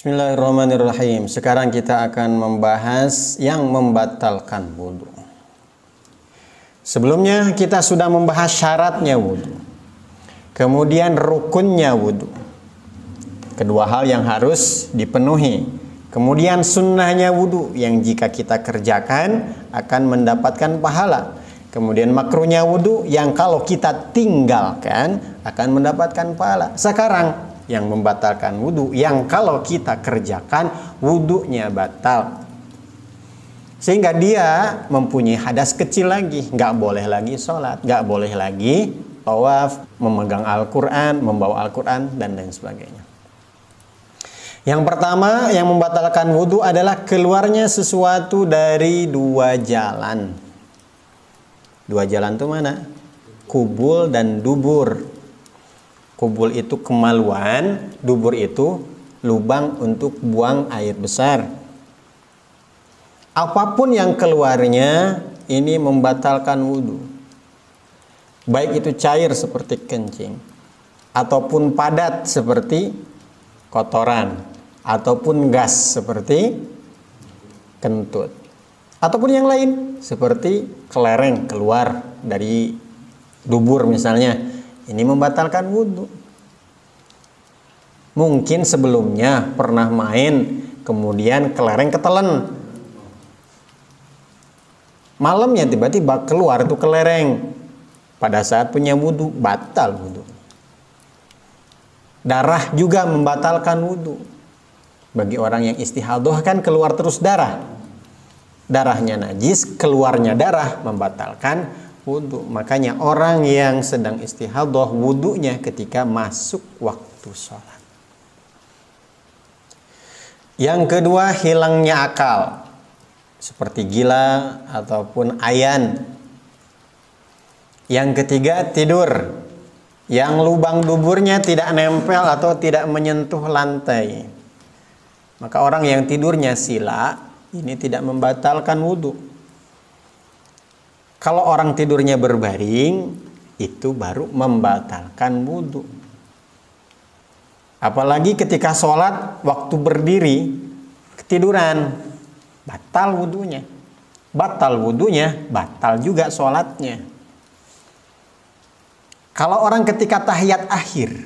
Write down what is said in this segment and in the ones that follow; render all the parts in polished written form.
Bismillahirrahmanirrahim. Sekarang kita akan membahas yang membatalkan wudhu. Sebelumnya kita sudah membahas syaratnya wudhu, kemudian rukunnya wudhu, kedua hal yang harus dipenuhi, kemudian sunnahnya wudhu yang jika kita kerjakan akan mendapatkan pahala, kemudian makruhnya wudhu yang kalau kita tinggalkan akan mendapatkan pahala. Sekarang yang membatalkan wudhu yang kalau kita kerjakan wudhunya batal, sehingga dia mempunyai hadas kecil lagi, nggak boleh lagi sholat, nggak boleh lagi tawaf, memegang Al-Quran, membawa Al-Quran dan lain sebagainya. Yang pertama yang membatalkan wudhu adalah keluarnya sesuatu dari dua jalan. Dua jalan itu mana? Kubul dan dubur. Kubul itu kemaluan, dubur itu lubang untuk buang air besar. Apapun yang keluarnya ini membatalkan wudhu. Baik itu cair seperti kencing, ataupun padat seperti kotoran, ataupun gas seperti kentut, ataupun yang lain seperti kelereng keluar dari dubur misalnya. Ini membatalkan wudhu. Mungkin sebelumnya pernah main, kemudian kelereng ketelen. Malamnya tiba-tiba keluar itu kelereng. Pada saat punya wudhu, batal wudhu. Darah juga membatalkan wudhu. Bagi orang yang istihadah kan keluar terus darah. Darahnya najis, keluarnya darah membatalkan wudhu. Makanya orang yang sedang istihadah wudhunya ketika masuk waktu sholat. Yang kedua, hilangnya akal, seperti gila ataupun ayan. Yang ketiga, tidur yang lubang duburnya tidak nempel atau tidak menyentuh lantai. Maka orang yang tidurnya sila ini tidak membatalkan wudhu. Kalau orang tidurnya berbaring, itu baru membatalkan wudhu. Apalagi ketika sholat, waktu berdiri, ketiduran, batal wudhunya. Batal wudhunya, batal juga sholatnya. Kalau orang ketika tahiyat akhir,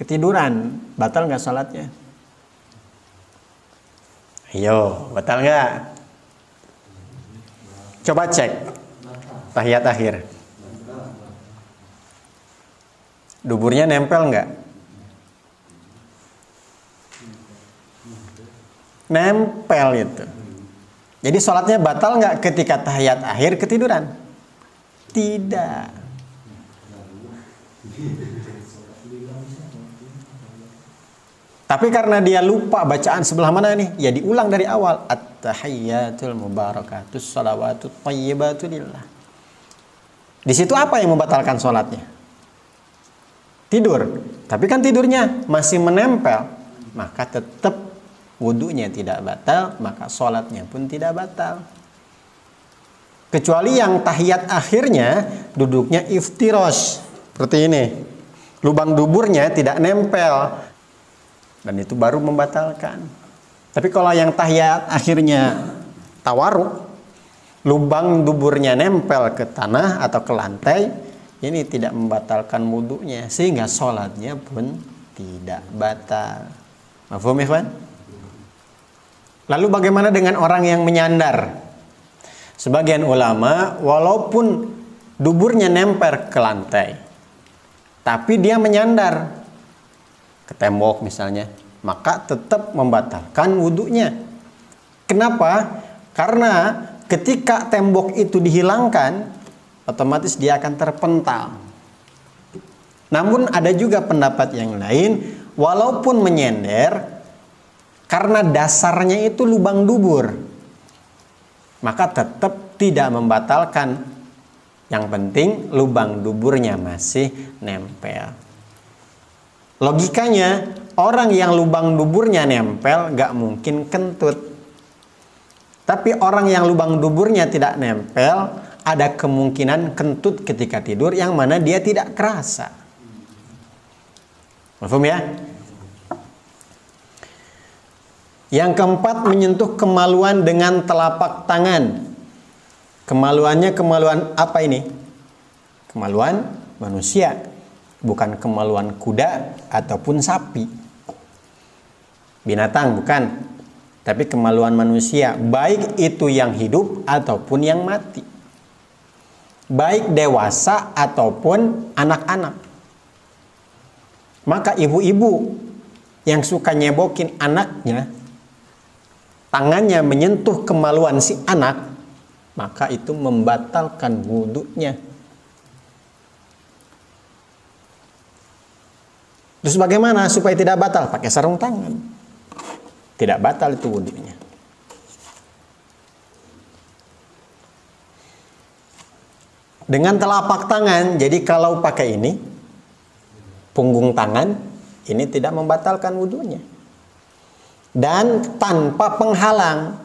ketiduran, batal nggak sholatnya? Ayo, batal nggak? Coba cek tahiyat akhir. Duburnya nempel nggak? Nempel itu. Jadi sholatnya batal nggak ketika tahiyat akhir ketiduran? Tidak. Tapi karena dia lupa bacaan sebelah mana nih, ya diulang dari awal. At-tahiyyatul mubarakatus shalawatut thayyibatu lillah. Di situ apa yang membatalkan sholatnya? Tidur. Tapi kan tidurnya masih menempel, maka tetap wudhunya tidak batal, maka sholatnya pun tidak batal. Kecuali yang tahiyat akhirnya duduknya iftirosh, seperti ini. Lubang duburnya tidak nempel. Dan itu baru membatalkan. Tapi kalau yang tahiyat akhirnya tawaruk, lubang duburnya nempel ke tanah atau ke lantai, ini tidak membatalkan wudhunya, sehingga sholatnya pun tidak batal. Mafhum ya kawan? Lalu bagaimana dengan orang yang menyandar? Sebagian ulama, walaupun duburnya nempel ke lantai, tapi dia menyandar ke tembok misalnya, maka tetap membatalkan wudhunya. Kenapa? Karena ketika tembok itu dihilangkan, otomatis dia akan terpental. Namun ada juga pendapat yang lain, walaupun menyender, karena dasarnya itu lubang dubur, maka tetap tidak membatalkan. Yang penting lubang duburnya masih nempel. Logikanya, orang yang lubang duburnya nempel gak mungkin kentut. Tapi orang yang lubang duburnya tidak nempel, ada kemungkinan kentut ketika tidur yang mana dia tidak kerasa. Paham ya? Yang keempat, menyentuh kemaluan dengan telapak tangan. Kemaluannya kemaluan apa ini? Kemaluan manusia, bukan kemaluan kuda ataupun sapi. Binatang bukan, tapi kemaluan manusia, baik itu yang hidup ataupun yang mati. Baik dewasa ataupun anak-anak. Maka ibu-ibu yang suka nyebokin anaknya, tangannya menyentuh kemaluan si anak, maka itu membatalkan wudunya. Terus bagaimana supaya tidak batal? Pakai sarung tangan. Tidak batal itu wudunya. Dengan telapak tangan, jadi kalau pakai ini, punggung tangan, ini tidak membatalkan wudunya. Dan tanpa penghalang.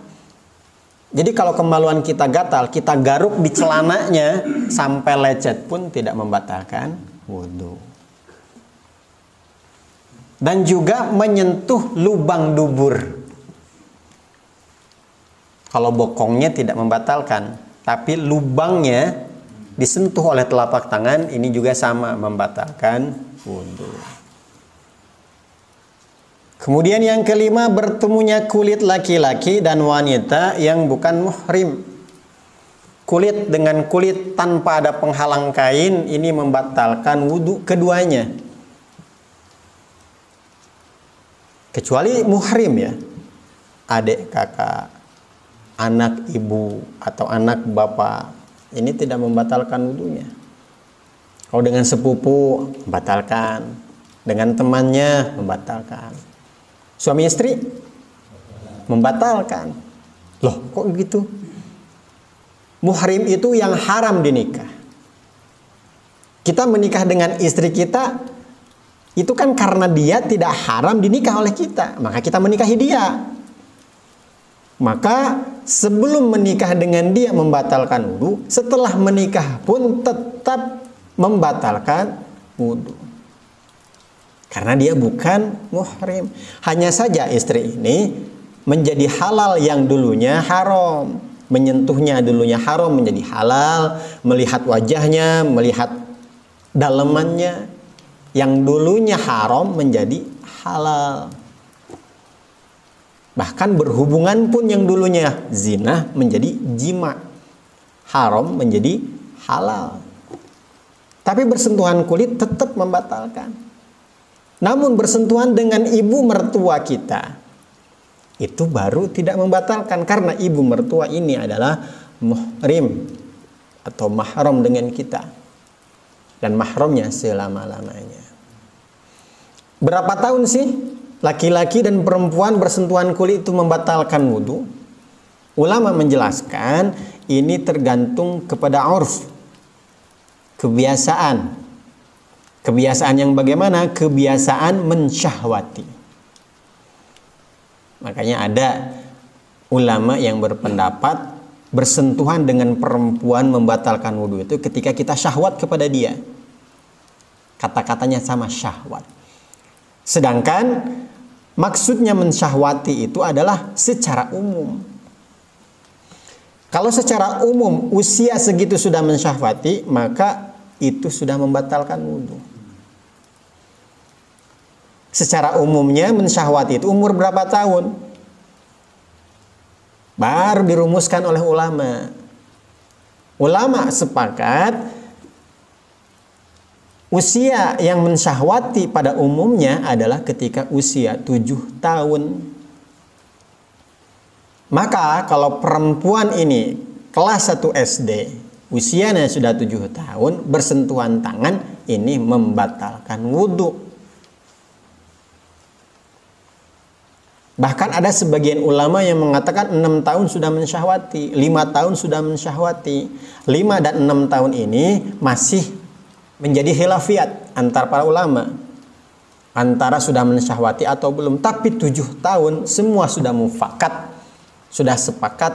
Jadi kalau kemaluan kita gatal, kita garuk di celananya sampai lecet pun tidak membatalkan wudu. Dan juga menyentuh lubang dubur. Kalau bokongnya tidak membatalkan, tapi lubangnya disentuh oleh telapak tangan, ini juga sama membatalkan wudu. Kemudian yang kelima, bertemunya kulit laki-laki dan wanita yang bukan muhrim. Kulit dengan kulit tanpa ada penghalang kain, ini membatalkan wudu keduanya. Kecuali muhrim ya, adik kakak, anak ibu atau anak bapak, ini tidak membatalkan wudunya. Kalau dengan sepupu membatalkan, dengan temannya membatalkan, suami istri membatalkan. Loh kok gitu? Muhrim itu yang haram dinikah. Kita menikah dengan istri kita itu kan karena dia tidak haram dinikah oleh kita, maka kita menikahi dia. Maka sebelum menikah dengan dia membatalkan wudu, setelah menikah pun tetap membatalkan wudu. Karena dia bukan muhrim. Hanya saja istri ini menjadi halal yang dulunya haram. Menyentuhnya dulunya haram menjadi halal. Melihat wajahnya, melihat dalemannya, yang dulunya haram menjadi halal. Bahkan berhubungan pun yang dulunya zina menjadi jima. Haram menjadi halal. Tapi bersentuhan kulit tetap membatalkan. Namun bersentuhan dengan ibu mertua kita, itu baru tidak membatalkan. Karena ibu mertua ini adalah muhrim atau mahram dengan kita. Dan mahramnya selama-lamanya. Berapa tahun sih laki-laki dan perempuan bersentuhan kulit itu membatalkan wudu? Ulama menjelaskan ini tergantung kepada urf, kebiasaan. Kebiasaan yang bagaimana? Kebiasaan mensyahwati. Makanya ada ulama yang berpendapat bersentuhan dengan perempuan membatalkan wudu itu ketika kita syahwat kepada dia. Kata-katanya sama, syahwat. Sedangkan maksudnya mensyahwati itu adalah secara umum. Kalau secara umum usia segitu sudah mensyahwati, maka itu sudah membatalkan wudu. Secara umumnya mensyahwati itu umur berapa tahun? Baru dirumuskan oleh ulama. Ulama sepakat usia yang mensyahwati pada umumnya adalah ketika usia 7 tahun. Maka kalau perempuan ini kelas 1 SD, usianya sudah 7 tahun, bersentuhan tangan, ini membatalkan wudu. Bahkan ada sebagian ulama yang mengatakan 6 tahun sudah mensyahwati, 5 tahun sudah mensyahwati. 5 dan 6 tahun ini masih menjadi khilafiyat antar para ulama. Antara sudah mensyahwati atau belum. Tapi 7 tahun semua sudah mufakat, sudah sepakat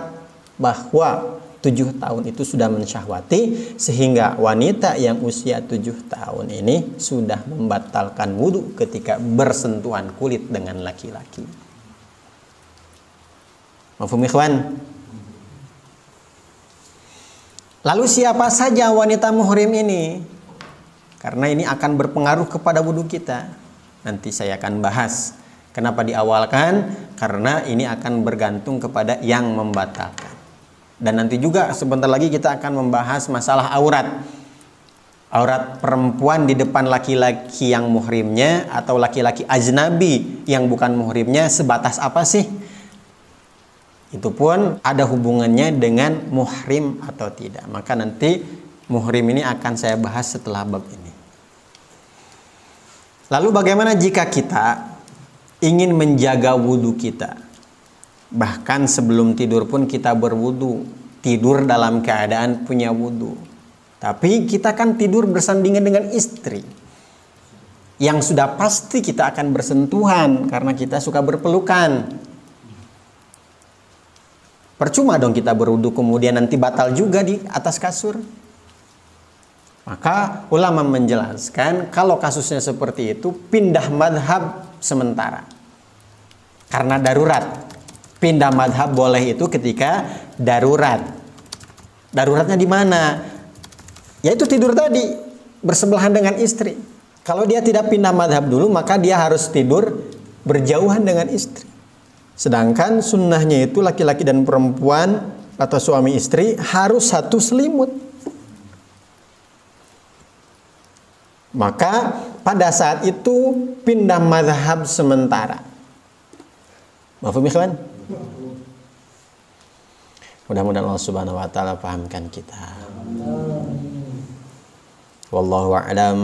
bahwa 7 tahun itu sudah mensyahwati. Sehingga wanita yang usia 7 tahun ini sudah membatalkan wudu ketika bersentuhan kulit dengan laki-laki. Mafhum ikhwan? Lalu siapa saja wanita muhrim ini? Karena ini akan berpengaruh kepada wudhu kita. Nanti saya akan bahas. Kenapa diawalkan? Karena ini akan bergantung kepada yang membatalkan. Dan nanti juga sebentar lagi kita akan membahas masalah aurat. Aurat perempuan di depan laki-laki yang muhrimnya atau laki-laki ajnabi yang bukan muhrimnya sebatas apa sih? Itu pun ada hubungannya dengan muhrim atau tidak. Maka nanti muhrim ini akan saya bahas setelah bab ini. Lalu bagaimana jika kita ingin menjaga wudhu kita? Bahkan sebelum tidur pun kita berwudhu. Tidur dalam keadaan punya wudhu. Tapi kita kan tidur bersandingan dengan istri. Yang sudah pasti kita akan bersentuhan karena kita suka berpelukan. Percuma dong kita berwudu kemudian nanti batal juga di atas kasur. Maka ulama menjelaskan kalau kasusnya seperti itu pindah madhab sementara. Karena darurat. Pindah madhab boleh itu ketika darurat. Daruratnya di mana? Yaitu tidur tadi bersebelahan dengan istri. Kalau dia tidak pindah madhab dulu maka dia harus tidur berjauhan dengan istri. Sedangkan sunnahnya itu laki-laki dan perempuan atau suami istri harus satu selimut. Maka pada saat itu pindah mazhab sementara. Mafhum ikhwan? Mudah-mudahan Allah Subhanahu wa taala pahamkan kita. Wallahu a'lam.